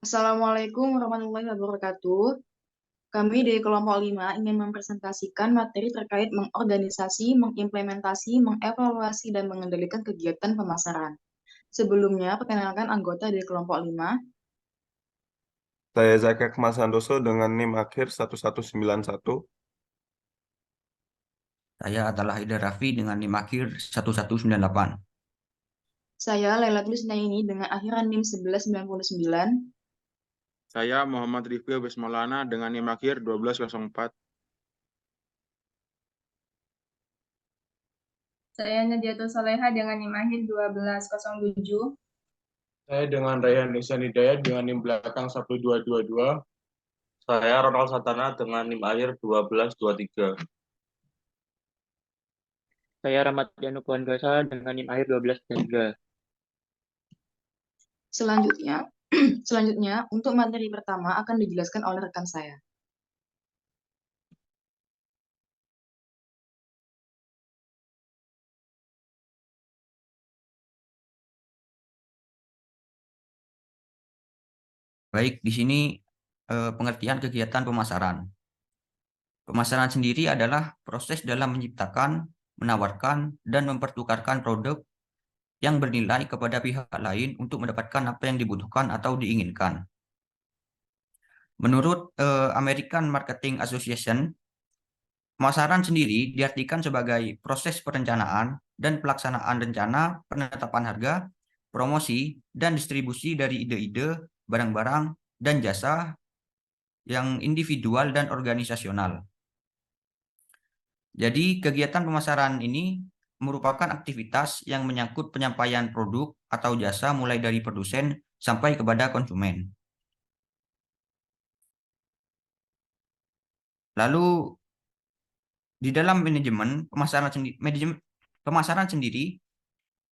Assalamualaikum warahmatullahi wabarakatuh. Kami dari kelompok 5 ingin mempresentasikan materi terkait mengorganisasi, mengimplementasi, mengevaluasi, dan mengendalikan kegiatan pemasaran. Sebelumnya, perkenalkan anggota dari kelompok 5. Saya Zaka Kemas Santoso dengan NIM akhir 1191. Saya adalah Ida Raffi dengan NIM akhir 1198. Saya Laila Trisnaini dengan akhiran NIM 1199. Saya Muhammad Rifki Abes Maulana dengan NIM akhir 1204. Saya Nadiatul Soleha dengan NIM akhir 1207. Saya dengan Rayhan Nisan Hidayat dengan NIM belakang 1222. Saya Ronald Santana dengan NIM akhir 1223. Saya Rahmat Yanupuan Gasa dengan NIM akhir 1233. Selanjutnya, selanjutnya untuk materi pertama akan dijelaskan oleh rekan saya. Baik, di sini pengertian kegiatan pemasaran. Pemasaran sendiri adalah proses dalam menciptakan, menawarkan, dan mempertukarkan produk yang bernilai kepada pihak lain untuk mendapatkan apa yang dibutuhkan atau diinginkan. Menurut American Marketing Association, pemasaran sendiri diartikan sebagai proses perencanaan dan pelaksanaan rencana penetapan harga, promosi, dan distribusi dari ide-ide, barang-barang, dan jasa yang individual dan organisasional. Jadi, kegiatan pemasaran ini merupakan aktivitas yang menyangkut penyampaian produk atau jasa mulai dari produsen sampai kepada konsumen. Lalu, di dalam pemasaran sendiri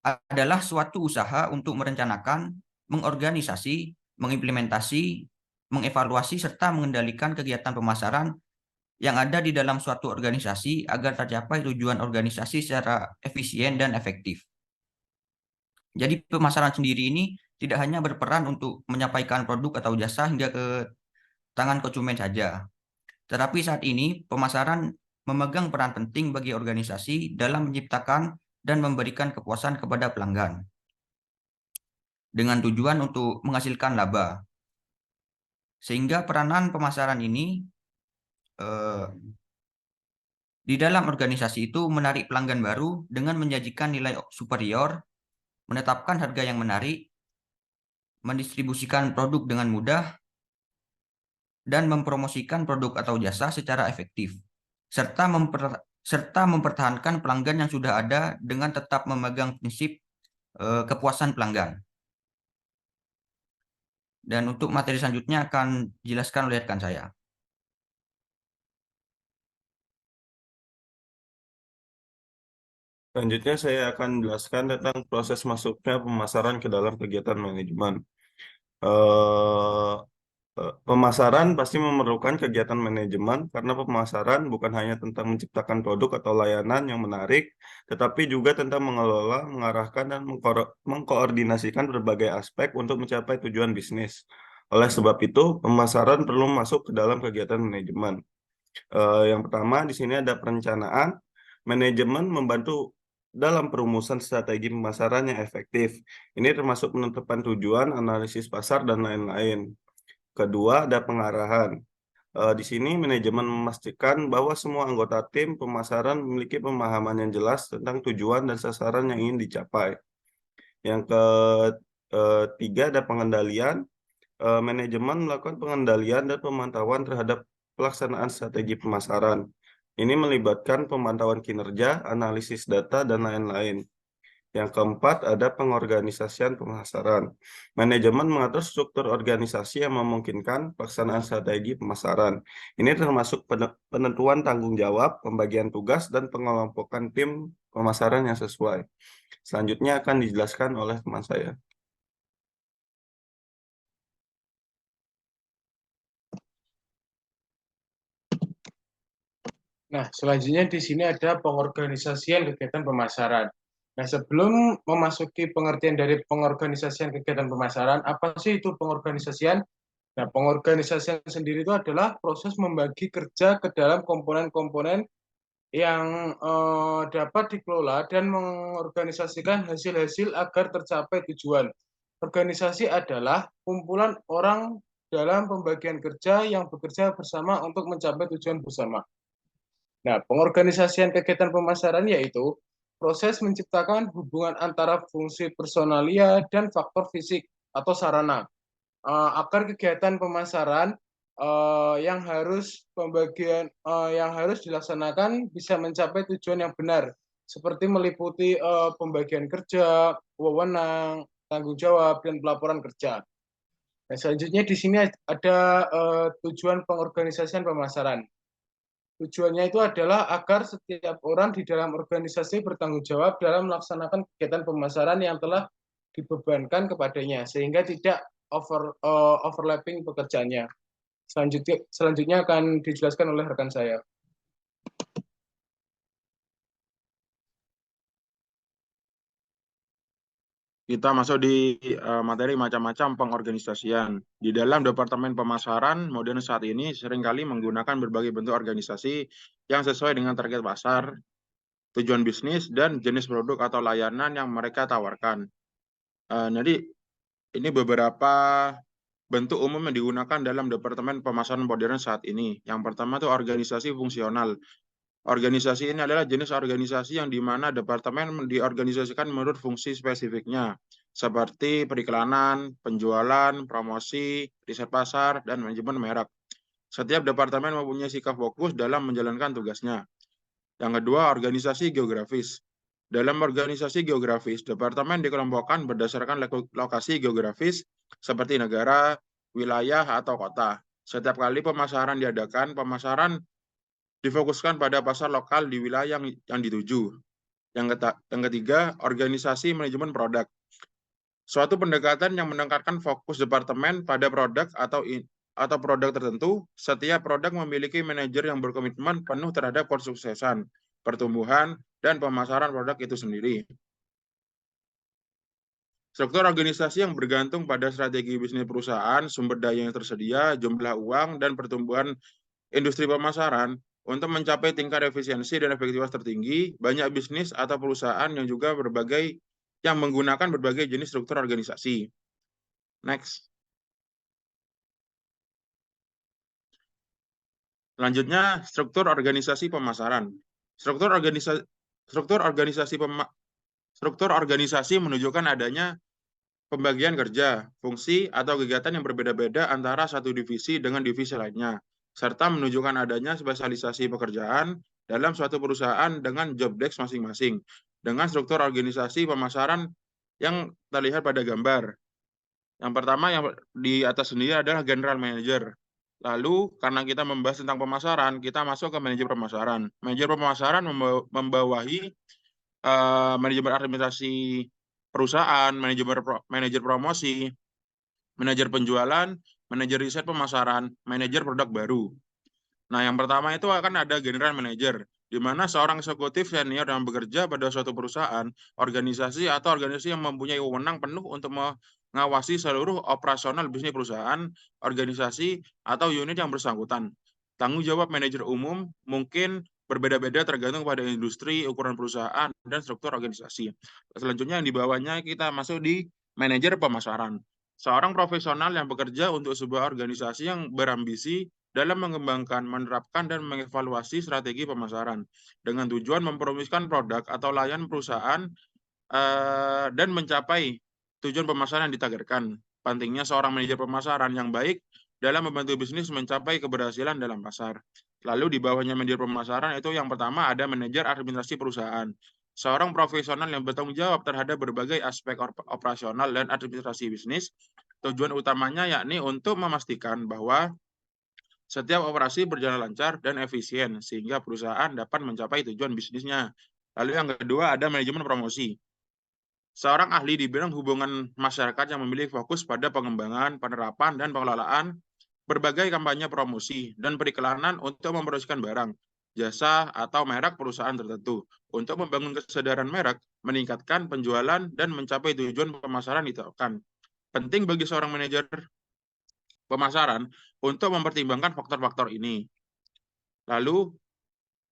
adalah suatu usaha untuk merencanakan, mengorganisasi, mengimplementasi, mengevaluasi, serta mengendalikan kegiatan pemasaran yang ada di dalam suatu organisasi agar tercapai tujuan organisasi secara efisien dan efektif. Jadi pemasaran sendiri ini tidak hanya berperan untuk menyampaikan produk atau jasa hingga ke tangan konsumen saja, tetapi saat ini pemasaran memegang peran penting bagi organisasi dalam menciptakan dan memberikan kepuasan kepada pelanggan dengan tujuan untuk menghasilkan laba. Sehingga peranan pemasaran ini di dalam organisasi itu menarik pelanggan baru dengan menjanjikan nilai superior, menetapkan harga yang menarik, mendistribusikan produk dengan mudah, dan mempromosikan produk atau jasa secara efektif, serta mempertahankan pelanggan yang sudah ada dengan tetap memegang prinsip kepuasan pelanggan. Dan untuk materi selanjutnya akan dijelaskan oleh rekan saya. Selanjutnya saya akan menjelaskan tentang proses masuknya pemasaran ke dalam kegiatan manajemen. Eh, Pemasaran pasti memerlukan kegiatan manajemen karena pemasaran bukan hanya tentang menciptakan produk atau layanan yang menarik, tetapi juga tentang mengelola, mengarahkan, dan mengkoordinasikan berbagai aspek untuk mencapai tujuan bisnis. Oleh sebab itu, pemasaran perlu masuk ke dalam kegiatan manajemen. Yang pertama, di sini ada perencanaan. Manajemen membantu dalam perumusan strategi pemasaran yang efektif. Ini termasuk menentukan tujuan, analisis pasar, dan lain-lain. Kedua, ada pengarahan. Di sini manajemen memastikan bahwa semua anggota tim pemasaran memiliki pemahaman yang jelas tentang tujuan dan sasaran yang ingin dicapai. Yang ketiga, ada pengendalian. Manajemen melakukan pengendalian dan pemantauan terhadap pelaksanaan strategi pemasaran. Ini melibatkan pemantauan kinerja, analisis data, dan lain-lain. Yang keempat, ada pengorganisasian pemasaran. Manajemen mengatur struktur organisasi yang memungkinkan pelaksanaan strategi pemasaran. Ini termasuk penentuan tanggung jawab, pembagian tugas, dan pengelompokan tim pemasaran yang sesuai. Selanjutnya akan dijelaskan oleh teman saya. Nah, selanjutnya di sini ada pengorganisasian kegiatan pemasaran. Nah, sebelum memasuki pengertian dari pengorganisasian kegiatan pemasaran, apa sih itu pengorganisasian? Nah, pengorganisasian sendiri itu adalah proses membagi kerja ke dalam komponen-komponen yang dapat dikelola dan mengorganisasikan hasil-hasil agar tercapai tujuan. Organisasi adalah kumpulan orang dalam pembagian kerja yang bekerja bersama untuk mencapai tujuan bersama. Nah, pengorganisasian kegiatan pemasaran yaitu proses menciptakan hubungan antara fungsi personalia dan faktor fisik atau sarana agar kegiatan pemasaran yang harus dilaksanakan bisa mencapai tujuan yang benar, seperti meliputi pembagian kerja, wewenang, tanggung jawab, dan pelaporan kerja. Nah, selanjutnya di sini ada tujuan pengorganisasian pemasaran. Tujuannya itu adalah agar setiap orang di dalam organisasi bertanggung jawab dalam melaksanakan kegiatan pemasaran yang telah dibebankan kepadanya, sehingga tidak overlapping pekerjaannya. Selanjutnya akan dijelaskan oleh rekan saya. Kita masuk di materi macam-macam pengorganisasian. Di dalam Departemen Pemasaran, modern saat ini seringkali menggunakan berbagai bentuk organisasi yang sesuai dengan target pasar, tujuan bisnis, dan jenis produk atau layanan yang mereka tawarkan. Jadi, ini beberapa bentuk umum yang digunakan dalam Departemen Pemasaran modern saat ini. Yang pertama itu organisasi fungsional. Organisasi ini adalah jenis organisasi yang di mana departemen diorganisasikan menurut fungsi spesifiknya, seperti periklanan, penjualan, promosi, riset pasar, dan manajemen merek. Setiap departemen mempunyai sikap fokus dalam menjalankan tugasnya. Yang kedua, organisasi geografis. Dalam organisasi geografis, departemen dikelompokkan berdasarkan lokasi geografis seperti negara, wilayah, atau kota. Setiap kali pemasaran diadakan, pemasaran difokuskan pada pasar lokal di wilayah yang dituju. Yang ketiga, organisasi manajemen produk. Suatu pendekatan yang meningkatkan fokus departemen pada produk atau produk tertentu. Setiap produk memiliki manajer yang berkomitmen penuh terhadap kesuksesan, pertumbuhan, dan pemasaran produk itu sendiri. Struktur organisasi yang bergantung pada strategi bisnis perusahaan, sumber daya yang tersedia, jumlah uang, dan pertumbuhan industri pemasaran. Untuk mencapai tingkat efisiensi dan efektivitas tertinggi, banyak bisnis atau perusahaan yang menggunakan berbagai jenis struktur organisasi. Next. Selanjutnya, struktur organisasi pemasaran. Struktur organisasi menunjukkan adanya pembagian kerja, fungsi, atau kegiatan yang berbeda-beda antara satu divisi dengan divisi lainnya, serta menunjukkan adanya spesialisasi pekerjaan dalam suatu perusahaan dengan job desk masing-masing, dengan struktur organisasi pemasaran yang terlihat pada gambar. Yang pertama yang di atas sendiri adalah general manager. Lalu, karena kita membahas tentang pemasaran, kita masuk ke manajer pemasaran. Manajer pemasaran membawahi manajemen administrasi perusahaan, manajer promosi, manajer penjualan, manajer riset pemasaran, manajer produk baru. Nah, yang pertama itu akan ada general manager, di mana seorang eksekutif senior yang bekerja pada suatu perusahaan, organisasi, atau organisasi yang mempunyai wewenang penuh untuk mengawasi seluruh operasional bisnis perusahaan, organisasi, atau unit yang bersangkutan. Tanggung jawab manajer umum mungkin berbeda-beda tergantung pada industri, ukuran perusahaan, dan struktur organisasi. Selanjutnya yang di bawahnya kita masuk di manajer pemasaran. Seorang profesional yang bekerja untuk sebuah organisasi yang berambisi dalam mengembangkan, menerapkan, dan mengevaluasi strategi pemasaran dengan tujuan mempromosikan produk atau layanan perusahaan dan mencapai tujuan pemasaran yang ditargetkan. Pentingnya seorang manajer pemasaran yang baik dalam membantu bisnis mencapai keberhasilan dalam pasar. Lalu di bawahnya manajer pemasaran itu yang pertama ada manajer administrasi perusahaan. Seorang profesional yang bertanggung jawab terhadap berbagai aspek operasional dan administrasi bisnis. Tujuan utamanya yakni untuk memastikan bahwa setiap operasi berjalan lancar dan efisien, sehingga perusahaan dapat mencapai tujuan bisnisnya. Lalu yang kedua ada manajemen promosi. Seorang ahli di bidang hubungan masyarakat yang memiliki fokus pada pengembangan, penerapan, dan pengelolaan berbagai kampanye promosi dan periklanan untuk mempromosikan barang, jasa, atau merek perusahaan tertentu. Untuk membangun kesadaran merek, meningkatkan penjualan, dan mencapai tujuan pemasaran ditetapkan. Penting bagi seorang manajer pemasaran untuk mempertimbangkan faktor-faktor ini. Lalu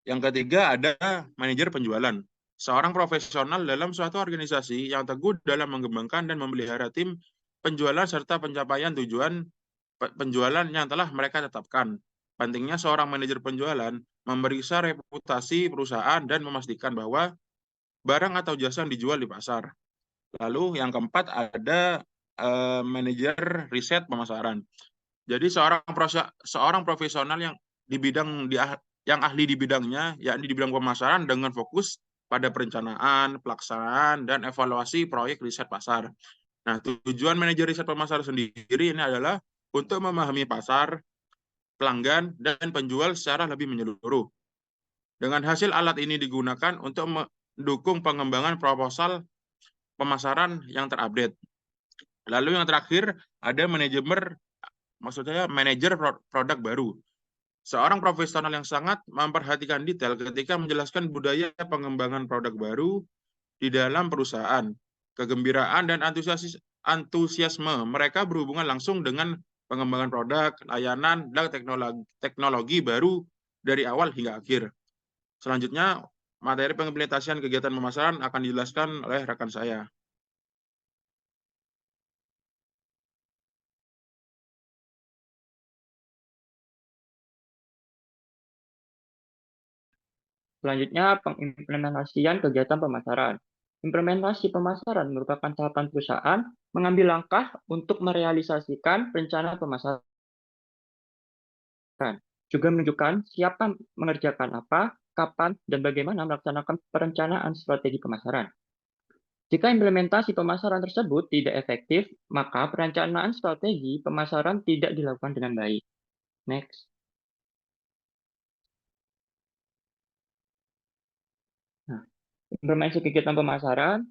yang ketiga ada manajer penjualan. Seorang profesional dalam suatu organisasi yang teguh dalam mengembangkan dan memelihara tim penjualan serta pencapaian tujuan penjualan yang telah mereka tetapkan. Pentingnya seorang manajer penjualan memeriksa reputasi perusahaan dan memastikan bahwa barang atau jasa yang dijual di pasar. Lalu yang keempat ada manajer riset pemasaran. Jadi seorang profesional yang yang ahli di bidangnya, yakni di bidang pemasaran dengan fokus pada perencanaan, pelaksanaan, dan evaluasi proyek riset pasar. Nah, tujuan manajer riset pemasaran sendiri ini adalah untuk memahami pasar, pelanggan, dan penjual secara lebih menyeluruh. Dengan hasil alat ini digunakan untuk mendukung pengembangan proposal pemasaran yang terupdate. Lalu yang terakhir ada manajer produk baru. Seorang profesional yang sangat memperhatikan detail ketika menjelaskan budaya pengembangan produk baru di dalam perusahaan. Kegembiraan dan antusiasme mereka berhubungan langsung dengan pengembangan produk, layanan, dan teknologi baru dari awal hingga akhir. Selanjutnya, materi pengimplementasian kegiatan pemasaran akan dijelaskan oleh rekan saya. Selanjutnya, pengimplementasian kegiatan pemasaran. Implementasi pemasaran merupakan tahapan perusahaan mengambil langkah untuk merealisasikan rencana pemasaran. Juga menunjukkan siapa mengerjakan apa, kapan, dan bagaimana melaksanakan perencanaan strategi pemasaran. Jika implementasi pemasaran tersebut tidak efektif, maka perencanaan strategi pemasaran tidak dilakukan dengan baik. Next. Nah, implementasi kegiatan pemasaran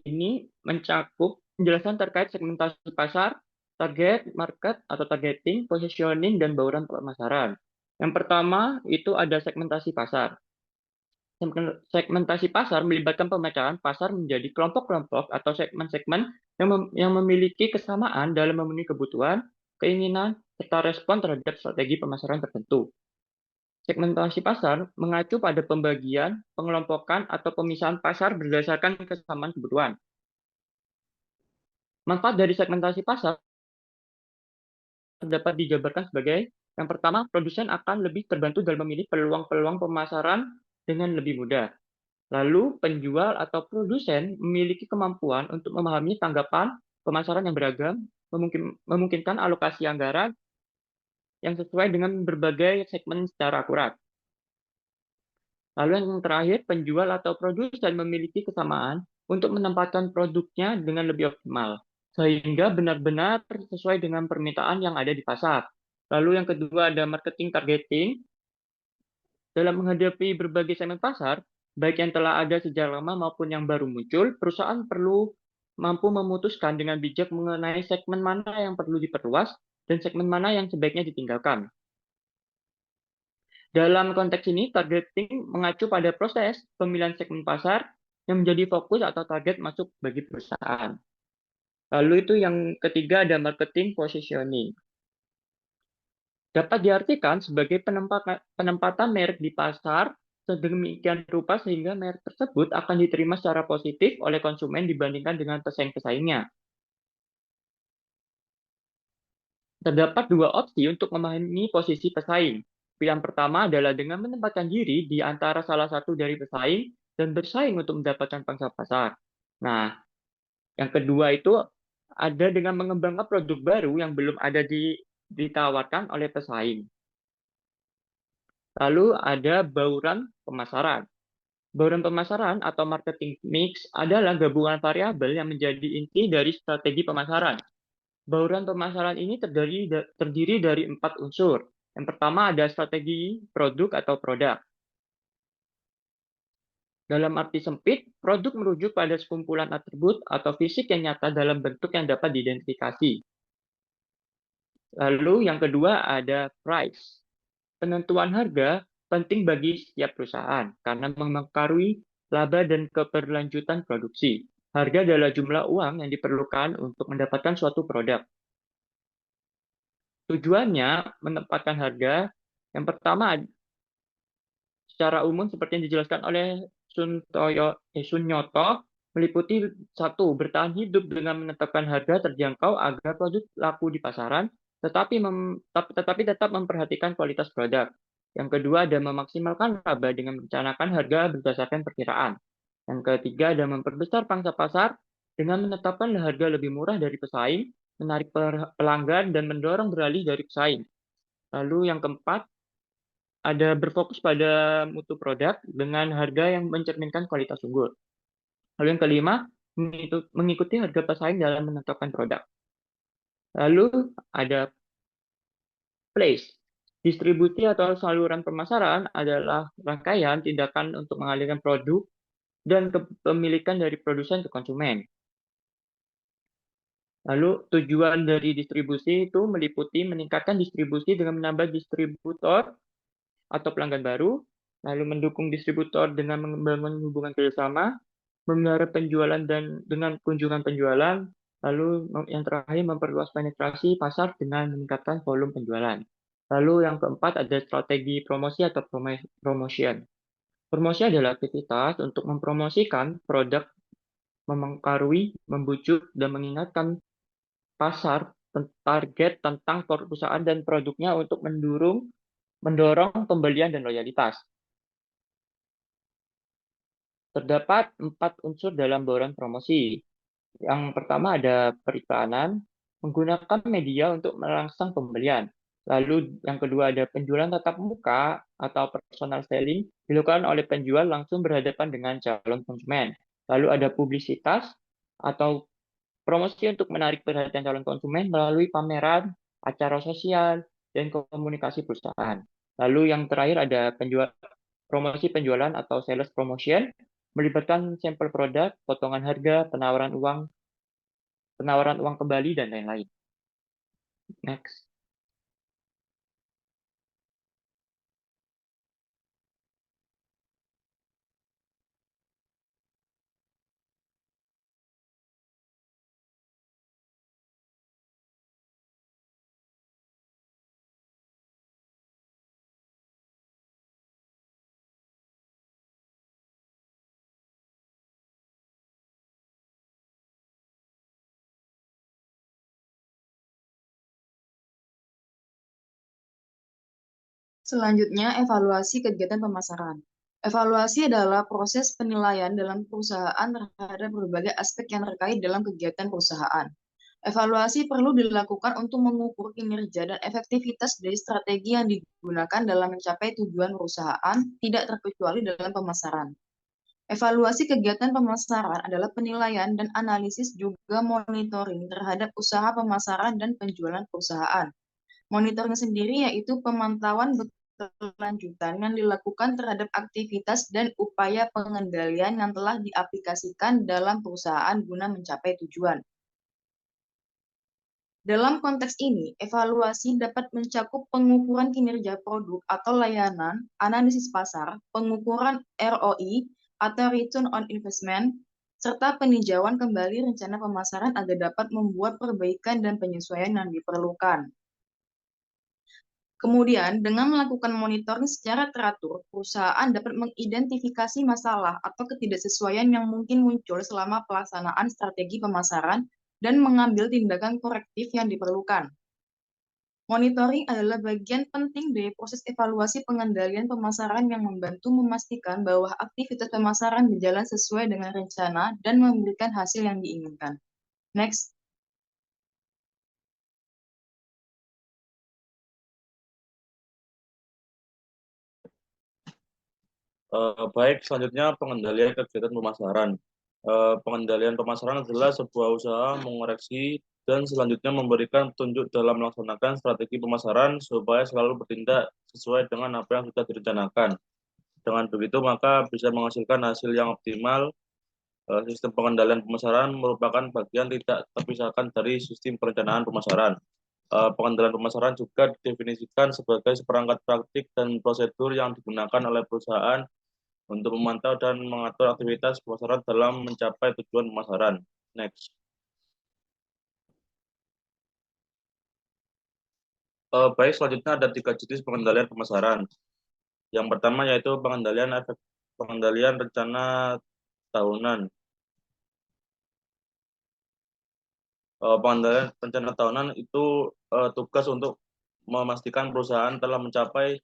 ini mencakup penjelasan terkait segmentasi pasar, target market atau targeting, positioning, dan bauran pemasaran. Yang pertama itu ada segmentasi pasar. Segmentasi pasar melibatkan pemecahan pasar menjadi kelompok-kelompok atau segmen-segmen yang memiliki kesamaan dalam memenuhi kebutuhan, keinginan, serta respon terhadap strategi pemasaran tertentu. Segmentasi pasar mengacu pada pembagian, pengelompokan, atau pemisahan pasar berdasarkan kesamaan kebutuhan. Manfaat dari segmentasi pasar dapat dijabarkan sebagai yang pertama, produsen akan lebih terbantu dalam memilih peluang-peluang pemasaran dengan lebih mudah. Lalu, penjual atau produsen memiliki kemampuan untuk memahami tanggapan pemasaran yang beragam, memungkinkan alokasi anggaran yang sesuai dengan berbagai segmen secara akurat. Lalu yang terakhir, penjual atau produsen memiliki kesamaan untuk menempatkan produknya dengan lebih optimal, sehingga benar-benar sesuai dengan permintaan yang ada di pasar. Lalu yang kedua ada marketing targeting. Dalam menghadapi berbagai segmen pasar, baik yang telah ada sejak lama maupun yang baru muncul, perusahaan perlu mampu memutuskan dengan bijak mengenai segmen mana yang perlu diperluas dan segmen mana yang sebaiknya ditinggalkan. Dalam konteks ini, targeting mengacu pada proses pemilihan segmen pasar yang menjadi fokus atau target masuk bagi perusahaan. Lalu itu yang ketiga ada marketing positioning. Dapat diartikan sebagai penempatan merek di pasar sedemikian rupa sehingga merek tersebut akan diterima secara positif oleh konsumen dibandingkan dengan pesaing-pesaingnya. Terdapat dua opsi untuk memahami posisi pesaing. Pilihan pertama adalah dengan menempatkan diri di antara salah satu dari pesaing dan bersaing untuk mendapatkan pangsa pasar. Nah, yang kedua itu ada dengan mengembangkan produk baru yang belum ada ditawarkan oleh pesaing. Lalu ada bauran pemasaran. Bauran pemasaran atau marketing mix adalah gabungan variabel yang menjadi inti dari strategi pemasaran. Bauran pemasaran ini terdiri dari 4 unsur. Yang pertama ada strategi produk atau produk. Dalam arti sempit, produk merujuk pada sekumpulan atribut atau fisik yang nyata dalam bentuk yang dapat diidentifikasi. Lalu yang kedua ada price. Penentuan harga penting bagi setiap perusahaan karena mempengaruhi laba dan keberlanjutan produksi. Harga adalah jumlah uang yang diperlukan untuk mendapatkan suatu produk. Tujuannya menempatkan harga yang pertama secara umum seperti yang dijelaskan oleh Sunyoto meliputi satu, bertahan hidup dengan menetapkan harga terjangkau agar produk laku di pasaran, tetapi tetap memperhatikan kualitas produk. Yang kedua, ada memaksimalkan laba dengan merencanakan harga berdasarkan perkiraan. Yang ketiga, ada memperbesar pangsa pasar dengan menetapkan harga lebih murah dari pesaing, menarik pelanggan, dan mendorong beralih dari pesaing. Lalu yang keempat, ada berfokus pada mutu produk dengan harga yang mencerminkan kualitas unggul. Lalu yang kelima, mengikuti harga pesaing dalam menetapkan produk. Lalu ada place. Distribusi atau saluran pemasaran adalah rangkaian tindakan untuk mengalirkan produk dan kepemilikan dari produsen ke konsumen. Lalu tujuan dari distribusi itu meliputi meningkatkan distribusi dengan menambah distributor atau pelanggan baru, lalu mendukung distributor dengan membangun hubungan kerjasama, memelihara penjualan dan dengan kunjungan penjualan, lalu yang terakhir memperluas penetrasi pasar dengan meningkatkan volume penjualan. Lalu yang keempat ada strategi promosi atau promotion. Promosi adalah aktivitas untuk mempromosikan produk, memengkarui, membujuk, dan mengingatkan pasar target tentang perusahaan dan produknya untuk mendorong pembelian dan loyalitas. Terdapat 4 unsur dalam bauran promosi. Yang pertama ada periklanan, menggunakan media untuk merangsang pembelian. Lalu yang kedua ada penjualan tatap muka atau personal selling, dilakukan oleh penjual langsung berhadapan dengan calon konsumen. Lalu ada publisitas atau promosi untuk menarik perhatian calon konsumen melalui pameran, acara sosial, dan komunikasi perusahaan. Lalu yang terakhir ada promosi penjualan atau sales promotion, melibatkan sampel produk, potongan harga, penawaran uang kembali, dan lain-lain. Next. Selanjutnya, evaluasi kegiatan pemasaran. Evaluasi adalah proses penilaian dalam perusahaan terhadap berbagai aspek yang terkait dalam kegiatan perusahaan. Evaluasi perlu dilakukan untuk mengukur kinerja dan efektivitas dari strategi yang digunakan dalam mencapai tujuan perusahaan, tidak terkecuali dalam pemasaran. Evaluasi kegiatan pemasaran adalah penilaian dan analisis juga monitoring terhadap usaha pemasaran dan penjualan perusahaan. Monitoring sendiri yaitu pemantauan berkelanjutan yang dilakukan terhadap aktivitas dan upaya pengendalian yang telah diaplikasikan dalam perusahaan guna mencapai tujuan. Dalam konteks ini, evaluasi dapat mencakup pengukuran kinerja produk atau layanan, analisis pasar, pengukuran ROI atau Return on Investment, serta peninjauan kembali rencana pemasaran agar dapat membuat perbaikan dan penyesuaian yang diperlukan. Kemudian, dengan melakukan monitoring secara teratur, perusahaan dapat mengidentifikasi masalah atau ketidaksesuaian yang mungkin muncul selama pelaksanaan strategi pemasaran dan mengambil tindakan korektif yang diperlukan. Monitoring adalah bagian penting dari proses evaluasi pengendalian pemasaran yang membantu memastikan bahwa aktivitas pemasaran berjalan sesuai dengan rencana dan memberikan hasil yang diinginkan. Next. Baik, selanjutnya pengendalian kegiatan pemasaran. Pengendalian pemasaran adalah sebuah usaha mengoreksi dan selanjutnya memberikan petunjuk dalam melaksanakan strategi pemasaran supaya selalu bertindak sesuai dengan apa yang sudah direncanakan. Dengan begitu, maka bisa menghasilkan hasil yang optimal. Sistem pengendalian pemasaran merupakan bagian tidak terpisahkan dari sistem perencanaan pemasaran. Pengendalian pemasaran juga didefinisikan sebagai seperangkat praktik dan prosedur yang digunakan oleh perusahaan untuk memantau dan mengatur aktivitas pemasaran dalam mencapai tujuan pemasaran. Next. Baik, selanjutnya ada 3 jenis pengendalian pemasaran. Yang pertama yaitu pengendalian rencana tahunan. Pengendalian rencana tahunan itu tugas untuk memastikan perusahaan telah mencapai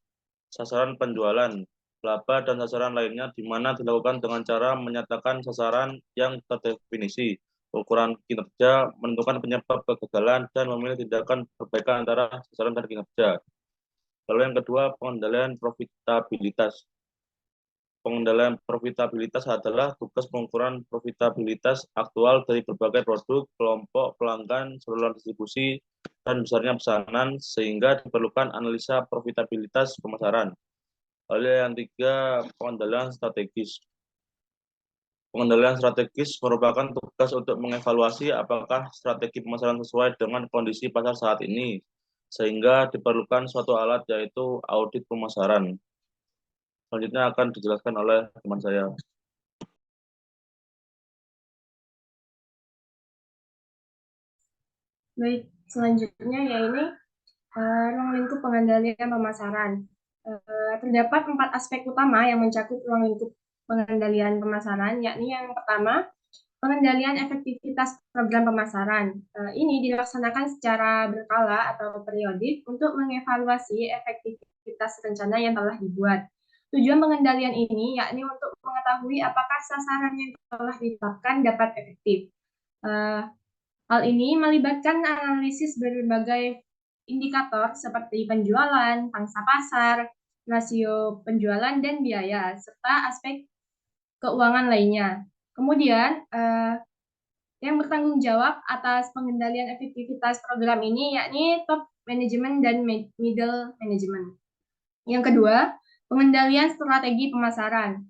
sasaran penjualan, laba, dan sasaran lainnya, di mana dilakukan dengan cara menyatakan sasaran yang terdefinisi, ukuran kinerja, menentukan penyebab kegagalan, dan memilih tindakan perbaikan antara sasaran dan kinerja. Lalu yang kedua, pengendalian profitabilitas. Pengendalian profitabilitas adalah tugas pengukuran profitabilitas aktual dari berbagai produk, kelompok, pelanggan, saluran distribusi, dan besarnya pesanan, sehingga diperlukan analisa profitabilitas pemasaran. Lalu yang tiga, pengendalian strategis. Pengendalian strategis merupakan tugas untuk mengevaluasi apakah strategi pemasaran sesuai dengan kondisi pasar saat ini, sehingga diperlukan suatu alat yaitu audit pemasaran. Selanjutnya akan dijelaskan oleh teman saya. Baik, selanjutnya yaitu ruang lingkup pengendalian pemasaran. Terdapat 4 aspek utama yang mencakup ruang lingkup pengendalian pemasaran, yakni yang pertama, pengendalian efektivitas program pemasaran. Ini dilaksanakan secara berkala atau periodik untuk mengevaluasi efektivitas rencana yang telah dibuat. Tujuan pengendalian ini yakni untuk mengetahui apakah sasaran yang telah ditetapkan dapat efektif. Hal ini melibatkan analisis berbagai indikator seperti penjualan, pangsa pasar, rasio penjualan, dan biaya, serta aspek keuangan lainnya. Kemudian, yang bertanggung jawab atas pengendalian efektivitas program ini yakni top management dan middle management. Yang kedua, pengendalian strategi pemasaran.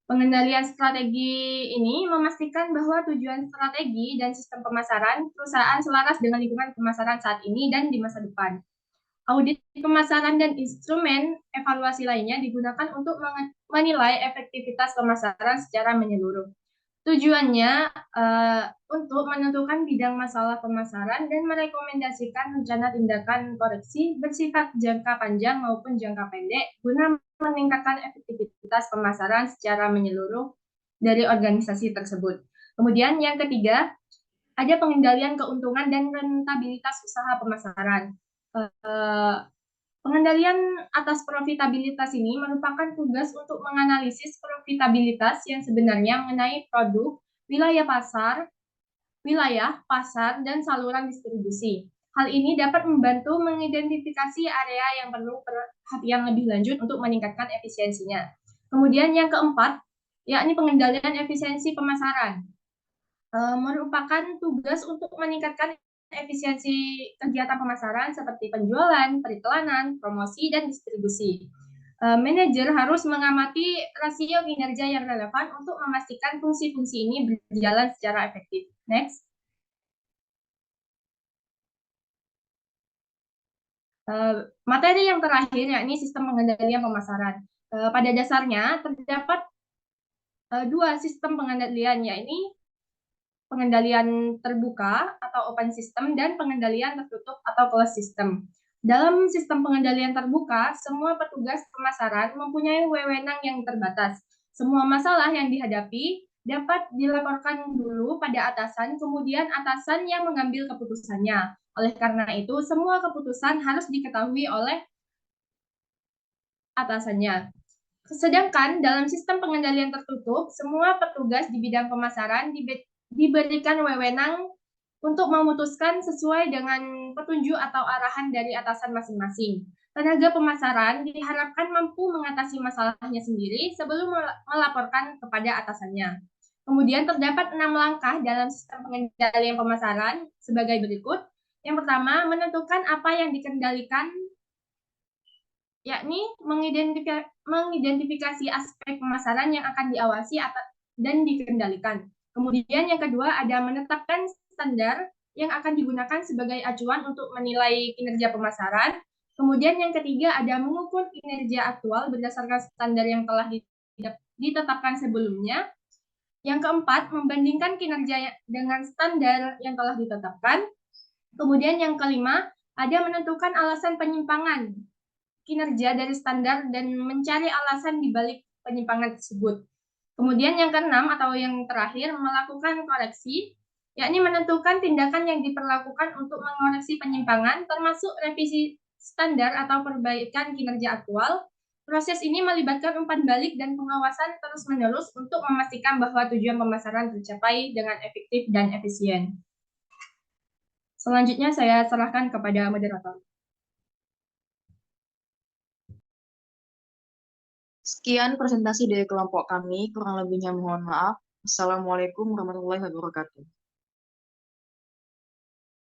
Pengendalian strategi ini memastikan bahwa tujuan strategi dan sistem pemasaran perusahaan selaras dengan lingkungan pemasaran saat ini dan di masa depan. Audit pemasaran dan instrumen evaluasi lainnya digunakan untuk menilai efektivitas pemasaran secara menyeluruh. Tujuannya untuk menentukan bidang masalah pemasaran dan merekomendasikan rencana tindakan koreksi bersifat jangka panjang maupun jangka pendek guna meningkatkan efektivitas pemasaran secara menyeluruh dari organisasi tersebut. Kemudian yang ketiga, ada pengendalian keuntungan dan rentabilitas usaha pemasaran. Pengendalian atas profitabilitas ini merupakan tugas untuk menganalisis profitabilitas yang sebenarnya mengenai produk, wilayah pasar, dan saluran distribusi. Hal ini dapat membantu mengidentifikasi area yang perlu perhatian lebih lanjut untuk meningkatkan efisiensinya. Kemudian yang keempat, yakni pengendalian efisiensi pemasaran. Merupakan tugas untuk meningkatkan efisiensi kegiatan pemasaran seperti penjualan, periklanan, promosi, dan distribusi. Manajer harus mengamati rasio kinerja yang relevan untuk memastikan fungsi-fungsi ini berjalan secara efektif. Next. Materi yang terakhir yakni sistem pengendalian pemasaran. Pada dasarnya terdapat 2 sistem pengendalian, yakni pengendalian terbuka atau open system dan pengendalian tertutup atau closed system. Dalam sistem pengendalian terbuka, semua petugas pemasaran mempunyai wewenang yang terbatas. Semua masalah yang dihadapi dapat dilaporkan dulu pada atasan, kemudian atasan yang mengambil keputusannya. Oleh karena itu, semua keputusan harus diketahui oleh atasannya. Sedangkan dalam sistem pengendalian tertutup, semua petugas di bidang pemasaran diberikan wewenang untuk memutuskan sesuai dengan petunjuk atau arahan dari atasan masing-masing. Tenaga pemasaran diharapkan mampu mengatasi masalahnya sendiri sebelum melaporkan kepada atasannya. Kemudian terdapat 6 langkah dalam sistem pengendalian pemasaran sebagai berikut. Yang pertama, menentukan apa yang dikendalikan, yakni mengidentifikasi aspek pemasaran yang akan diawasi dan dikendalikan. Kemudian yang kedua ada menetapkan standar yang akan digunakan sebagai acuan untuk menilai kinerja pemasaran. Kemudian yang ketiga ada mengukur kinerja aktual berdasarkan standar yang telah ditetapkan sebelumnya. Yang keempat, membandingkan kinerja dengan standar yang telah ditetapkan. Kemudian yang kelima, Ada menentukan alasan penyimpangan kinerja dari standar dan mencari alasan di balik penyimpangan tersebut. Kemudian yang keenam atau yang terakhir, melakukan koreksi, yakni menentukan tindakan yang diperlakukan untuk mengoreksi penyimpangan, termasuk revisi standar atau perbaikan kinerja aktual. Proses ini melibatkan umpan balik dan pengawasan terus-menerus untuk memastikan bahwa tujuan pemasaran tercapai dengan efektif dan efisien. Selanjutnya saya serahkan kepada moderator. Sekian presentasi dari kelompok kami, kurang lebihnya mohon maaf. Assalamualaikum warahmatullahi wabarakatuh.